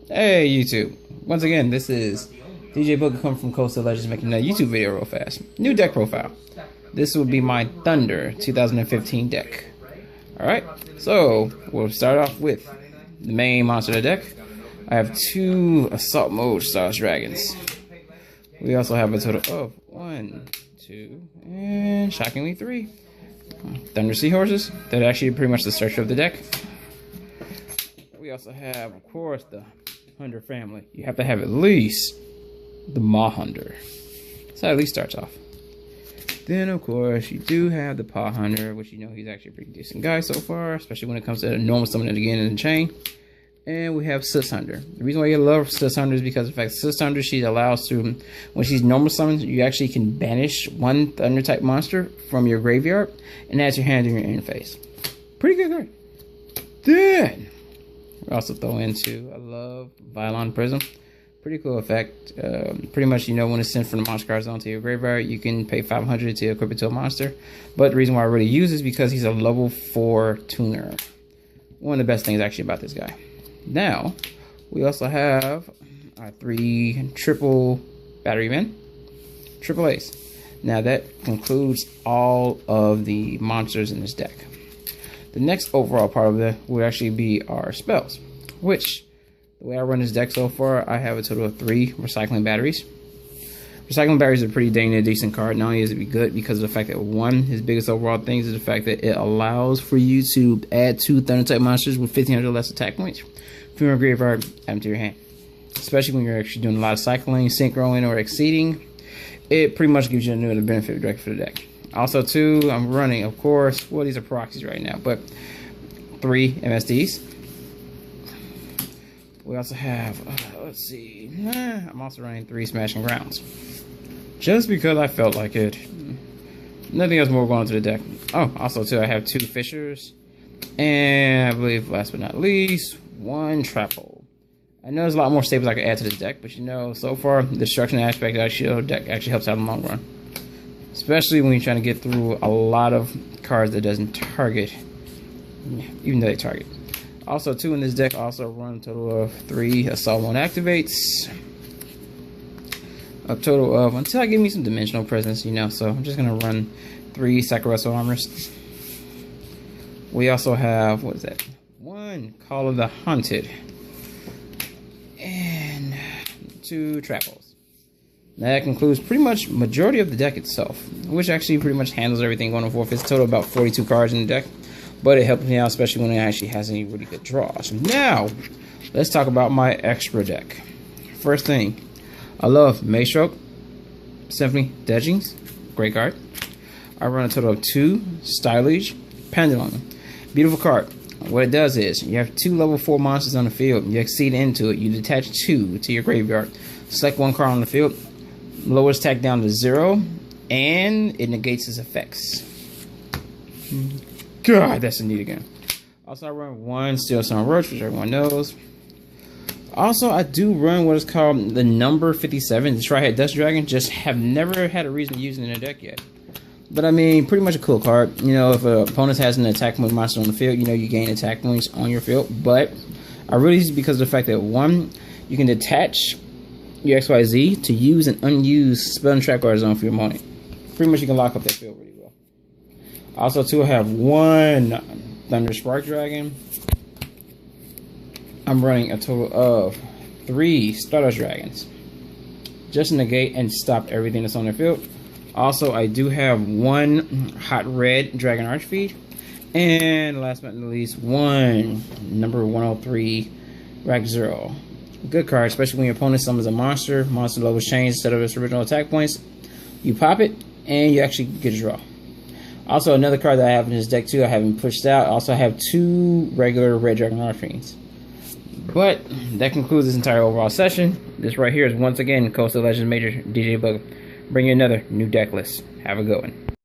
Hey YouTube. Once again, this is DJ Booker coming from Coastal Legends making a YouTube video real fast. New deck profile. This will be my Thunder 2015 deck. Alright, so we'll start off with the main monster of the deck. I have two Assault Mode Stars Dragons. We also have a total of 1, 2, and shockingly 3 Thunder Seahorses. That are actually pretty much the structure of the deck. We also have, of course, the Hunder family. You have to have at least the Maw Hunder. So that at least starts off. Then, of course, you do have the Paw Hunter, which you know he's actually a pretty decent guy so far, especially when it comes to the normal summoning again in the chain. And we have Sis Hunter. The reason why you love Sis Hunter is because of the fact Sis Hunter, she allows to, when she's normal summoned, you actually can banish one Thunder type monster from your graveyard and add your hand in your interface. Pretty good card. Then we also throw into, I love Violon Prism. Pretty cool effect. Pretty much, you know, when it's sent from the monster card zone to your graveyard, you can pay 500 to equip it to a monster. But the reason why I really use it is because he's a level 4 tuner. One of the best things actually about this guy. Now, we also have our 3 triple battery men, triple A's. Now that concludes all of the monsters in this deck. The next overall part of it would actually be our spells, which, the way I run this deck so far, I have a total of 3 recycling batteries. Recycling batteries are pretty dang near decent card. Not only is it good because of the fact that, one, his biggest overall things is the fact that it allows for you to add 2 Thunder type monsters with 1500 less attack points from your graveyard, add them to your hand. Especially when you're actually doing a lot of cycling, synchroing, or exceeding, it pretty much gives you another benefit direct for the deck. Also, too, I'm running, of course, well, these are proxies right now, but 3 MSDs. We also have, let's see, I'm also running 3 Smashing Grounds. Just because I felt like it. Nothing else more going to the deck. Oh, also, too, I have 2 Fishers. And I believe, last but not least, 1 Trap Hole. I know there's a lot more staples I could add to this deck, but you know, so far, the destruction aspect of the deck actually helps out in the long run. Especially when you're trying to get through a lot of cards that doesn't target, even though they target. Also, too, in this deck, I also run a total of 3 Assault Mode Activates. A total of, until I give me some dimensional presence, you know, so I'm just going to run 3 Sakuretsu Armors. We also have, what is that? 1 Call of the Haunted. And 2 Trap Holes. That concludes pretty much majority of the deck itself, which actually pretty much handles everything going forth. It's a total about 42 cards in the deck, but it helps me out, especially when it actually has any really good draws. Now, let's talk about my extra deck. First thing, I love Maestroke, Symphony, Dedgings, great card. I run a total of 2 Stylish, Pendulum. Beautiful card. What it does is, you have 2 level 4 monsters on the field, you exceed into it, you detach 2 to your graveyard, select 1 card on the field, lowers attack down to 0, and it negates its effects. God, that's a neat again. Also, I run 1 Steel Sun Roach, which everyone knows. Also, I do run what is called the number 57, the Tri-Head Dust Dragon. Just have never had a reason to use it in a deck yet. But I mean, pretty much a cool card. You know, if an opponent has an attack point monster on the field, you know you gain attack points on your field. But I really use it because of the fact that, 1, you can detach your XYZ to use an unused spell and trap card zone for your opponent. Pretty much you can lock up that field really well. Also, too, I have 1 Thunder Spark Dragon. I'm running a total of 3 Stardust Dragons. Just negate and stop everything that's on their field. Also, I do have 1 Hot Red Dragon Archfeed. And last but not least, 1 number 103 Rack Zero. Good card, especially when your opponent summons a monster. Monster levels change instead of its original attack points. You pop it, and you actually get a draw. Also, another card that I have in this deck too, I haven't pushed out. I also have 2 regular Red Dragon Archfiends. But that concludes this entire overall session. This right here is once again Coastal Legends Major DJ Bug. Bring you another new deck list. Have a good one.